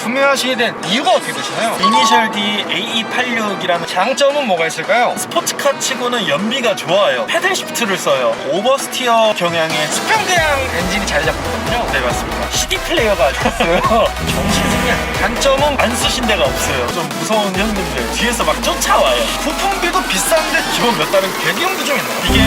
구매하시게 된 이유가 어떻게 되시나요? 이니셜 D AE86이라는 장점은 뭐가 있을까요? 스포츠카 치고는 연비가 좋아요. 패들 시프트를 써요. 오버스티어 경향의 수평대양 엔진이 자리 잡고 있거든요. 네, 맞습니다. CD 플레이어가 아주 있어요. 정신승리한 단점은 안 쓰신 데가 없어요. 좀 무서운 형님들 뒤에서 막 쫓아와요. 부품비도 비싼데 기본 몇 달은 대기용도 좀 있나요? 이게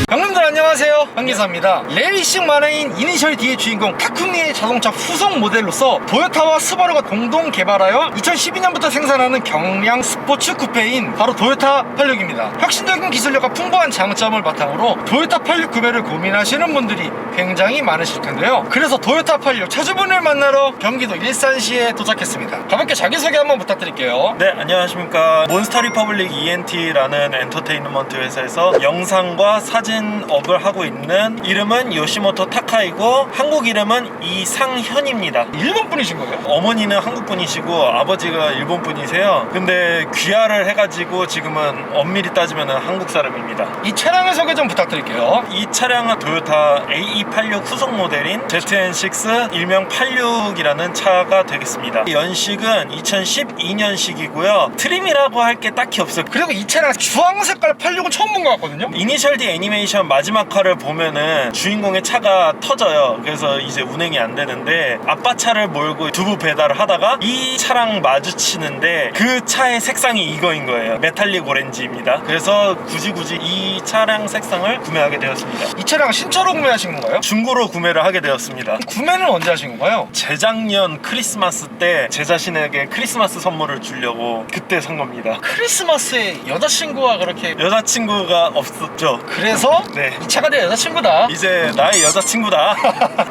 형님들 안녕하세요, 황기사입니다. 레이싱 만화인 이니셜 D의 주인공 타쿠미의 자동차 후속 모델로서 도요타와 스바루가 공동 개발하여 2012년부터 생산하는 경량 스포츠 쿠페인 바로 도요타 86입니다. 혁신적인 기술력과 풍부한 장점을 바탕으로 도요타 86 구매를 고민하시는 분들이 굉장히 많으실 텐데요. 그래서 도요타 86 차주분을 만나러 경기도 일산시에 도착했습니다. 가볍게 자기소개 한번 부탁드릴게요. 네, 안녕하십니까. 몬스터 리퍼블릭 ENT라는 엔터테인먼트 회사에서 영상과 사진업을 하고 있는, 이름은 요시모토 타카이고 한국 이름은 이상현입니다. 일본 분이신 거예요? 어머니는 한국 분이시고 아버지가 일본 분이세요. 근데 귀화를 해가지고 지금은 엄밀히 따지면 한국 사람입니다. 이 차량의 소개 좀 부탁드릴게요. 이 차량은 도요타 AE86 후속 모델인 ZN6 일명 86이라는 차가 되겠습니다. 연식은 2012년식이고요. 트림이라고 할 게 딱히 없어요. 그리고 이 차량 주황 색깔 86은 처음 본 것 같거든요. 이니셜 D 애니메이션 마지막 화를 보면은 주인공의 차가 터져요. 그래서 이제 운행이 안 되는데 아빠 차를 몰고 두부 배달을 하다가 이 차랑 마주치는데 그 차의 색상이 이거인 거예요. 메탈릭 오렌지입니다. 그래서 굳이 이 차량 색상을 구매하게 되었습니다. 이 차량 신차로 구매하신 건가요? 중고로 구매를 하게 되었습니다. 구매는 언제 하신 건가요? 재작년 크리스마스 때 제 자신에게 크리스마스 선물을 주려고 그때 산 겁니다. 크리스마스에 여자친구와 그렇게 여자친구가 없었죠. 그래서 네, 이 차가 내 여자친구다. 이제 나의 여자친구다.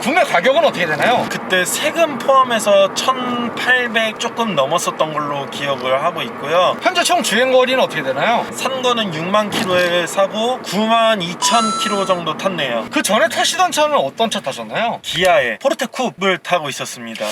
구매 가격은 어떻게 되나요? 그때 세금 포함해서 1,800 조금 넘었었던 걸로 기억을 하고 있고요. 현재 총 주행거리는 어떻게 되나요? 산 거는 6만 킬로에 사고 9만 2천 킬로 정도 탔네요. 그 전에 타시던 차는 어떤 차 타셨나요? 기아의 포르테 쿱을 타고 있었습니다.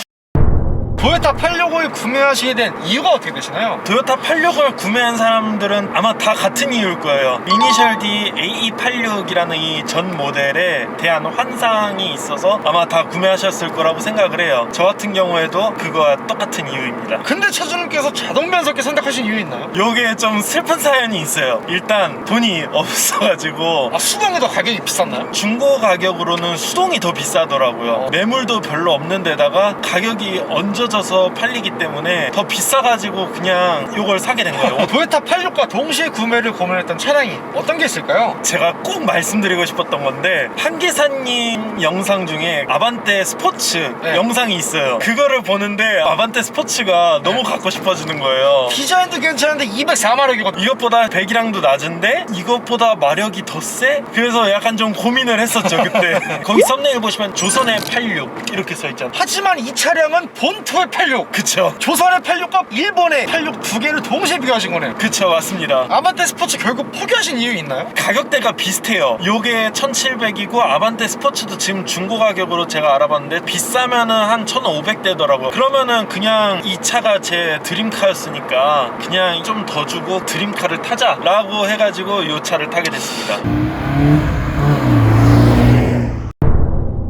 도요타 86을 구매하시게 된 이유가 어떻게 되시나요? 도요타 86을 구매한 사람들은 아마 다 같은 이유일 거예요. 이니셜 D AE86이라는 이 전 모델에 대한 환상이 있어서 아마 다 구매하셨을 거라고 생각을 해요. 저 같은 경우에도 그거와 똑같은 이유입니다. 근데 차주님께서 자동 변속기 선택하신 이유 있나요? 요게 좀 슬픈 사연이 있어요. 일단 돈이 없어가지고 수동이 더 가격이 비쌌나요? 중고 가격으로는 수동이 더 비싸더라고요. 매물도 별로 없는 데다가 가격이 얹어져서 팔리기 때문에 더 비싸가지고 그냥 요걸 사게 된 거예요. 도요타 86과 동시에 구매를 고민했던 차량이 어떤 게 있을까요? 제가 꼭 말씀드리고 싶었던 건데 한기사님 영상 중에 아반떼 스포츠 영상이 있어요. 그거를 보는데 아반떼 스포츠가 너무 갖고 싶어지는 거예요. 디자인도 괜찮은데 204마력이거든요. 이것보다 배기량도 낮은데 이것보다 마력이 더 세? 그래서 약간 좀 고민을 했었죠 그때. 거기 썸네일 보시면 조선의 86 이렇게 써있잖아요. 하지만 이 차량은 본토의 86, 그쵸, 조선의 86과 일본의 86 두 개를 동시에 비교하신 거네요. 그쵸, 맞습니다. 아반떼 스포츠 결국 포기하신 이유 있나요? 가격대가 비슷해요. 요게 1,700이고 아반떼 스포츠도 지금 중고 가격으로 제가 알아봤는데 비싸면은 한 1,500대더라고요. 그러면은 그냥 이 차가 제 드림카였으니까 그냥 좀 더 주고 드림카를 타자 라고 해가지고 요 차를 타게 됐습니다.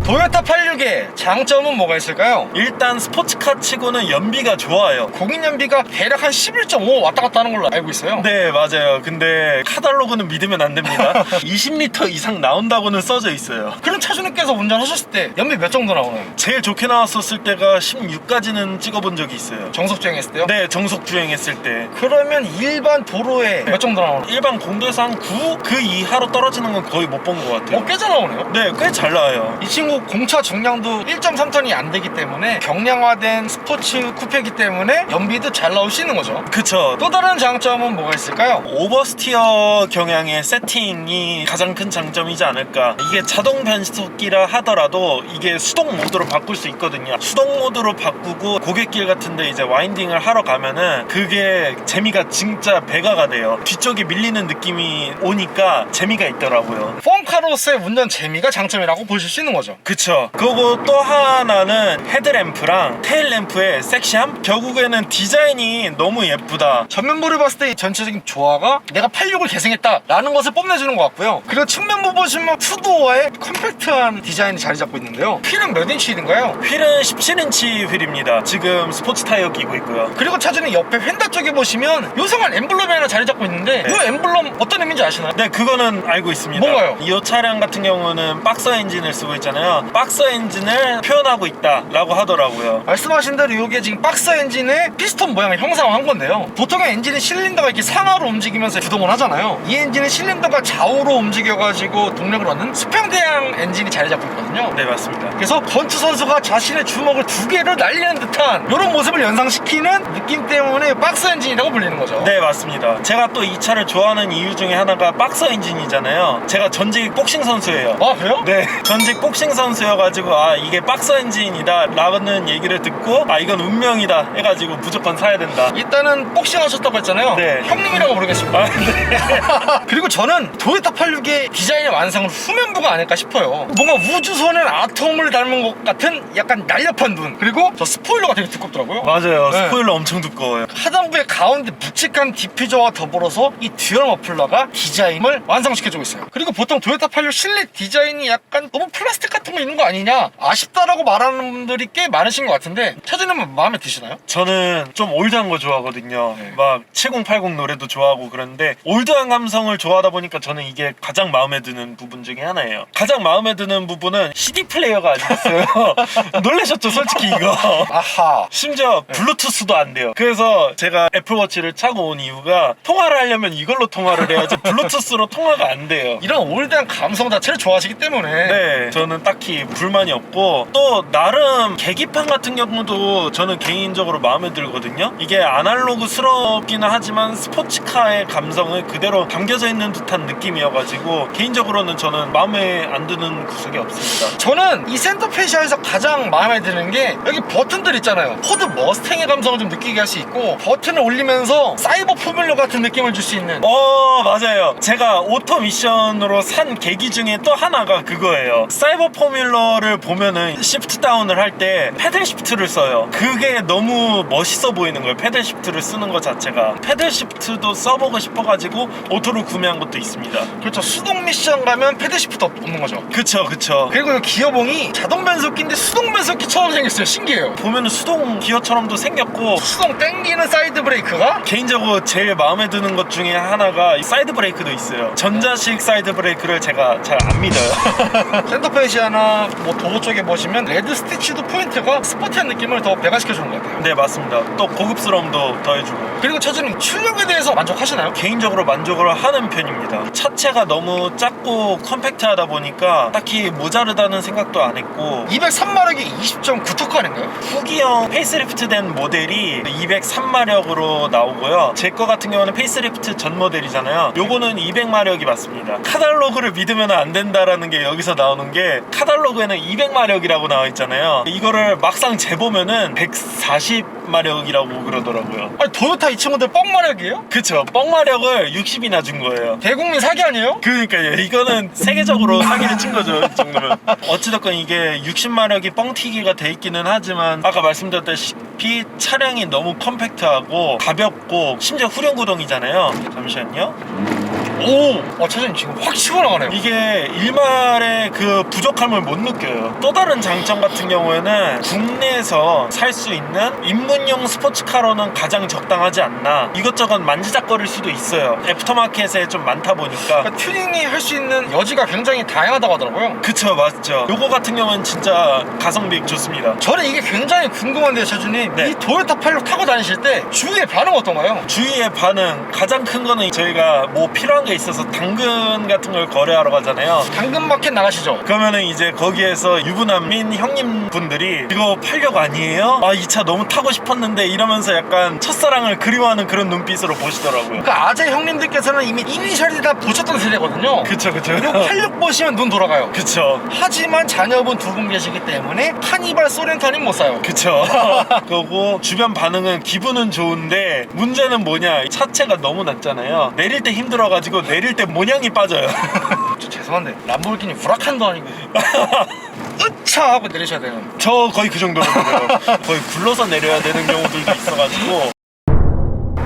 도요타 86의 장점은 뭐가 있을까요? 일단 스포츠카 치고는 연비가 좋아요. 공인 연비가 대략 한 11.5 왔다 갔다 하는 걸로 알고 있어요. 네, 맞아요. 근데 카탈로그는 믿으면 안 됩니다. 20m 이상 나온다고는 써져 있어요. 그럼 차주님께서 운전하셨을 때 연비 몇 정도 나오나요? 제일 좋게 나왔었을 때가 16까지는 찍어본 적이 있어요. 정속 주행했을 때요? 네, 정속 주행했을 때. 그러면 일반 도로에 몇 정도 나오나요? 일반 공도에서 한 9? 그 이하로 떨어지는 건 거의 못 본 것 같아요. 꽤 잘 나오네요. 네, 꽤 잘 나와요. 이 친구 그리고 공차 정량도 1.3톤이 안 되기 때문에 경량화된 스포츠 쿠페이기 때문에 연비도 잘 나올 수 있는 거죠. 그쵸. 또 다른 장점은 뭐가 있을까요? 오버스티어 경향의 세팅이 가장 큰 장점이지 않을까. 이게 자동 변속기라 하더라도 이게 수동 모드로 바꿀 수 있거든요. 수동 모드로 바꾸고 고갯길 같은데 이제 와인딩을 하러 가면은 그게 재미가 진짜 배가가 돼요. 뒤쪽이 밀리는 느낌이 오니까 재미가 있더라고요. 펑카로서의 운전 재미가 장점이라고 보실 수 있는 거죠. 그쵸. 그리고 또 하나는 헤드램프랑 테일램프의 섹시함? 결국에는 디자인이 너무 예쁘다. 전면부를 봤을 때 이 전체적인 조화가 내가 86을 계승했다 라는 것을 뽐내주는 것 같고요. 그리고 측면부 보시면 투도어의 컴팩트한 디자인이 자리 잡고 있는데요. 휠은 몇 인치 휠인가요? 휠은 17인치 휠입니다. 지금 스포츠 타이어 끼고 있고요. 그리고 차주는 옆에 휀다 쪽에 보시면 요상한 엠블럼이 하나 자리 잡고 있는데 네. 이 엠블럼 어떤 의미인지 아시나요? 네, 그거는 알고 있습니다. 뭔가요? 이 차량 같은 경우는 박서 엔진을 쓰고 있잖아요. 박서 엔진을 표현하고 있다라고 하더라고요. 말씀하신 대로 이게 지금 박스 엔진의 피스톤 모양을 형상화한 건데요. 보통의 엔진은 실린더가 이렇게 상하로 움직이면서 구동을 하잖아요. 이 엔진은 실린더가 좌우로 움직여가지고 동력을 얻는 수평대양 엔진이 자리 잡고 있거든요. 네, 맞습니다. 그래서 번투 선수가 자신의 주먹을 두 개를 날리는 듯한 이런 모습을 연상시키는 느낌 때문에 박스 엔진이라고 불리는 거죠. 네, 맞습니다. 제가 또 이 차를 좋아하는 이유 중에 하나가 박서 엔진이잖아요. 제가 전직 복싱 선수예요. 아, 그래요? 네, 전직 복싱 선수여가지고 아, 이게 박서 엔진이다 라는 얘기를 듣고 아, 이건 운명이다 해가지고 무조건 사야 된다. 일단은 복싱 하셨다고 했잖아요. 네. 형님이라고 부르겠습니다. 아, 네. 그리고 저는 토요타 86의 디자인의 완성은 후면부가 아닐까 싶어요. 뭔가 우주선의 아톰을 닮은 것 같은 약간 날렵한 눈, 그리고 저 스포일러가 되게 두껍더라고요. 맞아요. 네. 스포일러 엄청 두꺼워요. 하단부의 가운데 묵직한 디퓨저와 더불어서 이 듀얼 머플러가 디자인을 완성시켜주고 있어요. 그리고 보통 토요타 86 실내 디자인이 약간 너무 플라스틱 같은 거 있는 거 아니냐, 아쉽다라고 말하는 분들이 꽤 많으신 것 같은데 차주님은 마음에 드시나요? 저는 좀 올드한 거 좋아하거든요. 네. 막 7080 노래도 좋아하고 그런데 올드한 감성을 좋아하다 보니까 저는 이게 가장 마음에 드는 부분 중에 하나예요. 가장 마음에 드는 부분은 CD 플레이어가 아직 있어요. 놀라셨죠, 솔직히 이거. 아하. 심지어 블루투스도 안 돼요. 그래서 제가 애플워치를 차고 온 이유가 통화를 하려면 이걸로 통화를 해야지 블루투스로 통화가 안 돼요. 이런 올드한 감성 자체를 좋아하시기 때문에 네, 저는 딱히 불만이 없고 또 나름 계기판 같은 경우도 저는 개인적으로 마음에 들거든요. 이게 아날로그스럽기는 하지만 스포츠카의 감성을 그대로 담겨져 있는 듯한 느낌이어가지고 개인적으로는 저는 마음에 안 드는 구석이 없습니다. 저는 이 센터페시아에서 가장 마음에 드는 게 여기 버튼들 있잖아요. 포드 머스탱의 감성을 좀 느끼게 할 수 있고 버튼을 올리면서 사이버 포뮬러 같은 느낌을 줄 수 있는 맞아요. 제가 오토 미션으로 산 계기 중에 또 하나가 그거예요. 사이버 포뮬러를 보면은 시프트 다운을 할 때 패들 시프트를 써요. 그게 너무 멋있어 보이는 거예요. 패들 시프트를 쓰는 것 자체가. 패들 시프트도 써보고 싶어가지고 오토로 구매한 것도 있습니다. 그렇죠. 수동 미션 가면 패드 시프트 없는 거죠. 그쵸. 그리고 이 기어봉이 자동 변속기인데 수동 변속기처럼 생겼어요. 신기해요. 보면은 수동 기어처럼도 생겼고 수동 땡기는 사이드 브레이크가 개인적으로 제일 마음에 드는 것 중에 하나가 이 사이드 브레이크도 있어요. 전자식 사이드 브레이크를 제가 잘 안 믿어요. 센터페시아나 뭐 도보 쪽에 보시면 레드 스티치도 포인트가 스포티한 느낌을 더 배가시켜주는 것 같아요. 네, 맞습니다. 또 고급스러움도 더해주고 그리고 차주님 출력에 대해서 만족하시나요? 개인적으로 만족을 하는 편입니다. 차체가 너무 작고 컴팩트하다 보니까 딱히 모자르다는 생각도 안 했고 203마력이 20.9토크 아닌가요? 후기형 페이스리프트 된 모델이 203마력으로 나오고요. 제 거 같은 경우는 페이스리프트 전 모델이잖아요. 요거는 200마력이 맞습니다. 카탈로그를 믿으면 안 된다라는 게 여기서 나오는 게 카탈로그에는 200마력이라고 나와 있잖아요. 이거를 막상 재보면은 140마력이라고 그러더라고요. 아니 도요타 이 친구들 뻥마력이에요? 그쵸. 뻥마력을 60이나 준 거예요. 대국민 사기 아니에요? 그러니까요. 이거는 세계적으로 사기를 친 거죠. 이 정도면. 어찌됐건 이게 60마력이 뻥튀기가 돼 있기는 하지만 아까 말씀드렸다시피 차량이 너무 컴팩트하고 가볍고 심지어 후륜구동이잖아요. 잠시만요. 오! 차주님 지금 확 치고 나가네요. 이게 일말의 그 부족함을 못 느껴요. 또 다른 장점 같은 경우에는 국내에서 살 수 있는 입문용 스포츠카로는 가장 적당하지 않나. 이것저것 만지작거릴 수도 있어요. 애프터마켓에 좀 많다 보니까. 그러니까 튜닝이 할 수 있는 여지가 굉장히 다양하다고 하더라고요. 그쵸, 맞죠. 요거 같은 경우는 진짜 가성비 좋습니다. 저는 이게 굉장히 궁금한데요, 차주님. 네. 이 도요타 86 타고 다니실 때 주위의 반응 어떤가요? 주위의 반응 가장 큰 거는 저희가 뭐 필요한 특이한 게 있어서 당근 같은 걸 거래하러 가잖아요. 당근마켓 나가시죠? 그러면은 이제 거기에서 유부남인 형님 분들이 이거 팔려고 아니에요? 아, 이 차 너무 타고 싶었는데 이러면서 약간 첫사랑을 그리워하는 그런 눈빛으로 보시더라고요. 그 아재 형님들께서는 이미 이니셜이 다 보셨던 세대거든요. 그쵸. 그리고 86 보시면 눈 돌아가요. 그쵸. 하지만 자녀분 두 분 계시기 때문에 카니발 소렌타는 못 사요. 그쵸. 그리고 주변 반응은 기분은 좋은데 문제는 뭐냐, 차체가 너무 낮잖아요. 내릴 때 힘들어가지고 내릴 때 모양이 빠져요. 저 죄송한데 람보르기니 후라칸도 아니고 으차 하고 내리셔야 돼요. 저 거의 그 정도거든요. 거의 굴러서 내려야 되는 경우들도 있어가지고.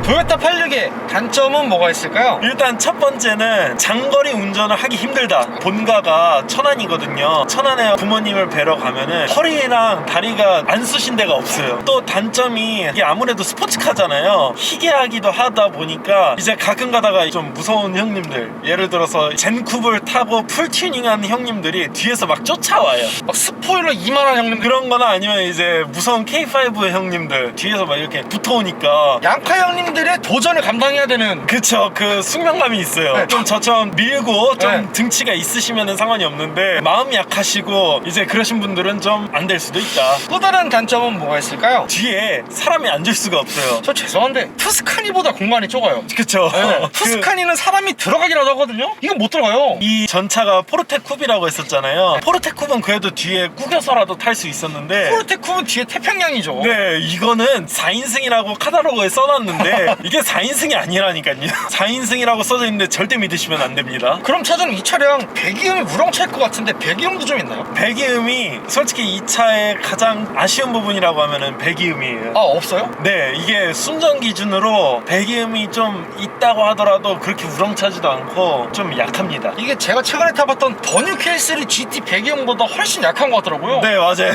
토요타 86의 단점은 뭐가 있을까요? 일단 첫 번째는 장거리 운전을 하기 힘들다. 본가가 천안이거든요. 천안에 부모님을 뵈러 가면은 허리랑 다리가 안 쑤신 데가 없어요. 또 단점이 이게 아무래도 스포츠카잖아요. 희귀하기도 하다 보니까 이제 가끔 가다가 좀 무서운 형님들, 예를 들어서 젠쿱을 타고 풀 튜닝한 형님들이 뒤에서 막 쫓아와요. 막 스포일러 이만한 형님들, 그런 거나 아니면 이제 무서운 K5 형님들 뒤에서 막 이렇게 붙어오니까 양카 형님들의 도전을 감당해야 되는 그쵸, 그 숙명감이 있어요. 네. 좀 저처럼 밀고 좀 네. 등치가 있으시면 상관이 없는데 마음이 약하시고 이제 그러신 분들은 좀 안 될 수도 있다. 또 다른 단점은 뭐가 있을까요? 뒤에 사람이 앉을 수가 없어요. 저 죄송한데 투스카니보다 공간이 좁아요. 그쵸. 네. 투스카니는 사람이 들어가기라도 하거든요? 이건 못 들어가요. 이 전차가 포르테 쿱이라고 했었잖아요. 포르테 쿱은 그래도 뒤에 구겨서라도 탈 수 있었는데 포르테쿰은 뒤에 태평양이죠. 네, 이거는 4인승이라고 카탈로그에 써놨는데 이게 4인승이 아니라니까요. 4인승이라고 써져 있는데 절대 믿으시면 안 됩니다. 그럼 차주는 이 차량 배기음이 우렁찰 것 같은데 배기음도 좀 있나요? 배기음이 솔직히 이 차의 가장 아쉬운 부분이라고 하면은 배기음이에요. 아, 없어요? 네, 이게 순정 기준으로 배기음이 좀 있다고 하더라도 그렇게 우렁차지도 않고 좀 약합니다. 이게 제가 최근에 타봤던 더 뉴 K3 GT 배기음보다 훨씬 약한 것 같더라고요. 네, 맞아요. 네.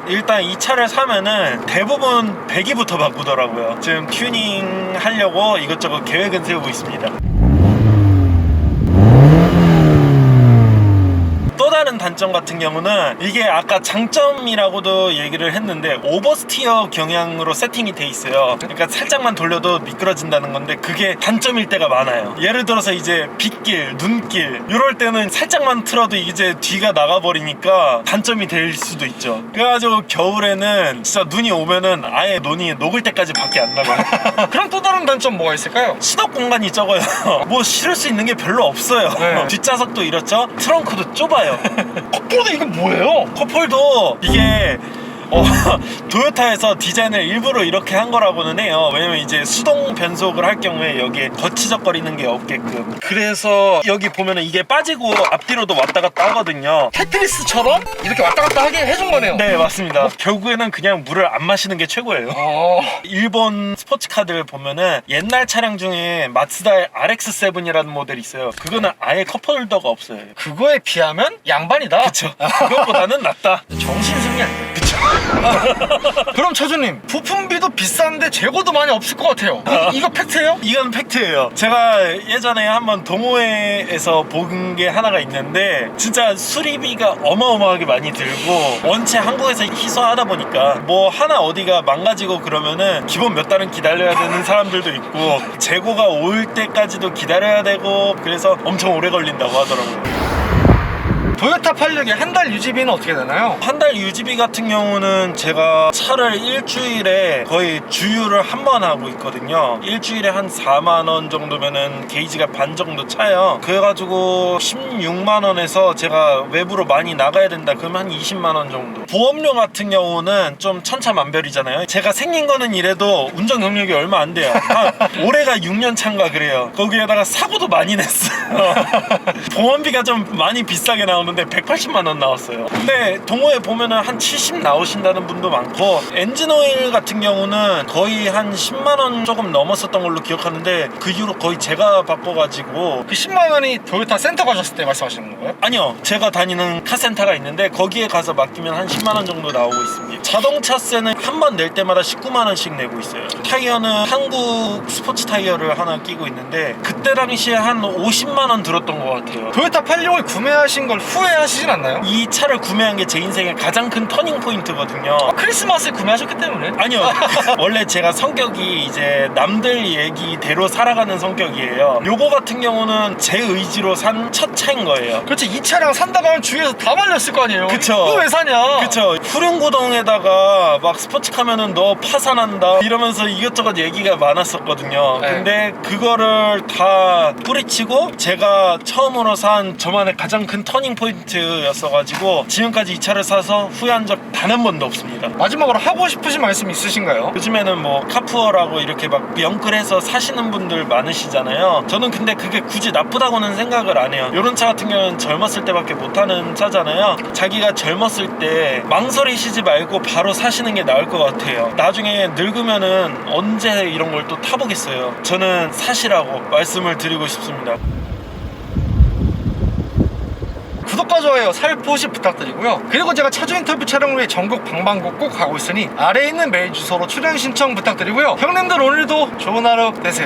일단 이 차를 사면은 대부분 배기부터 바꾸더라고요. 지금 튜닝 하려고 이것저것 계획은 세우고 있습니다. 또 다른 단점 같은 경우는 이게 아까 장점이라고도 얘기를 했는데 오버스티어 경향으로 세팅이 돼 있어요. 그러니까 살짝만 돌려도 미끄러진다는 건데 그게 단점일 때가 많아요. 예를 들어서 이제 빗길, 눈길 이럴 때는 살짝만 틀어도 이제 뒤가 나가버리니까 단점이 될 수도 있죠. 그래가지고 겨울에는 진짜 눈이 오면은 아예 눈이 녹을 때까지 밖에 안 나가요. 그럼 또 다른 단점 뭐가 있을까요? 수납 공간이 적어요. 뭐 실을 수 있는 게 별로 없어요. 네. 뒷좌석도 이렇죠. 트렁크도 좁아요. 컵보드 이거 뭐예요? 컵홀더 이게 도요타에서 디자인을 일부러 이렇게 한 거라고는 해요. 왜냐면 이제 수동 변속을 할 경우에 여기에 거치적거리는 게 없게끔. 그래서 여기 보면은 이게 빠지고 앞뒤로도 왔다 갔다 하거든요. 테트리스처럼 이렇게 왔다 갔다 하게 해준 거네요. 네, 맞습니다. 결국에는 그냥 물을 안 마시는 게 최고예요. 일본 스포츠카들 보면은 옛날 차량 중에 마츠다의 RX-7이라는 모델이 있어요. 그거는 아예 컵홀더가 없어요. 그거에 비하면 양반이다. 그쵸. 그것보다는 낫다. 정신승리 아니에요. 그쵸. 그럼 차주님, 부품비도 비싼데 재고도 많이 없을 것 같아요. 이거 팩트예요? 이건 팩트예요. 제가 예전에 한번 동호회에서 본 게 하나가 있는데 진짜 수리비가 어마어마하게 많이 들고 원체 한국에서 희소하다 보니까 뭐 하나 어디가 망가지고 그러면은 기본 몇 달은 기다려야 되는 사람들도 있고 재고가 올 때까지도 기다려야 되고 그래서 엄청 오래 걸린다고 하더라고요. 토요타 86의 한 달 유지비는 어떻게 되나요? 한 달 유지비 같은 경우는 제가 차를 일주일에 거의 주유를 한 번 하고 있거든요. 일주일에 한 4만원 정도면은 게이지가 반 정도 차요. 그래가지고 16만원에서 제가 외부로 많이 나가야 된다 그러면 한 20만원 정도. 보험료 같은 경우는 좀 천차만별이잖아요. 제가 생긴 거는 이래도 운전 경력이 얼마 안 돼요. 올해가 6년 차인가 그래요. 거기에다가 사고도 많이 냈어요. 보험비가 좀 많이 비싸게 나오는데 180만원 나왔어요. 근데 동호회 보면은 한 70 나오신다는 분도 많고 엔진오일 같은 경우는 거의 한 10만원 조금 넘었었던 걸로 기억하는데 그 이후로 거의 제가 바꿔가지고. 그 10만 원이 토요타 센터 가셨을 때 말씀하시는 건가요? 아니요, 제가 다니는 카센터가 있는데 거기에 가서 맡기면 한 10만원 정도 나오고 있습니다. 자동차세는 한 번 낼 때마다 19만원씩 내고 있어요. 타이어는 한국 스포츠 타이어를 하나 끼고 있는데 그때 당시에 한 50만원 들었던 것 같아요. 토요타 86을 구매하신 걸 후회하시진 않나요? 이 차를 구매한 게 제 인생의 가장 큰 터닝 포인트거든요. 크리스마스에 구매하셨기 때문에. 아니요. 원래 제가 성격이 이제 남들 얘기대로 살아가는 성격이에요. 요거 같은 경우는 제 의지로 산 첫 차인 거예요. 그렇지, 이 차량 산다고 하면 주위에서 다 말렸을 거 아니에요. 그쵸. 이거 왜 사냐? 그쵸. 후륜구동에다가 막 스포츠카면은 너 파산한다 이러면서 이것저것 얘기가 많았었거든요. 네. 근데 그거를 다 뿌리치고 제가 처음으로 산 저만의 가장 큰 터닝 포인트였어가지고 지금까지 이 차를 사서 후회한 적 단 한 번도 없습니다. 마지막으로 하고 싶으신 말씀 있으신가요? 요즘에는 뭐 카푸어라고 이렇게 막 영끌해서 사시는 분들 많으시잖아요. 저는 근데 그게 굳이 나쁘다고는 생각을 안 해요. 이런 차 같은 경우는 젊었을 때밖에 못하는 차잖아요. 자기가 젊었을 때 망설이시지 말고 바로 사시는 게 나을 것 같아요. 나중에 늙으면은 언제 이런 걸 또 타보겠어요. 저는 사시라고 말씀을 드리고 싶습니다. 구독과 좋아요 살포시 부탁드리고요. 그리고 제가 차주 인터뷰 촬영을 위해 전국 방방곡 꼭 가고 있으니 아래에 있는 메일 주소로 출연 신청 부탁드리고요. 형님들 오늘도 좋은 하루 되세요.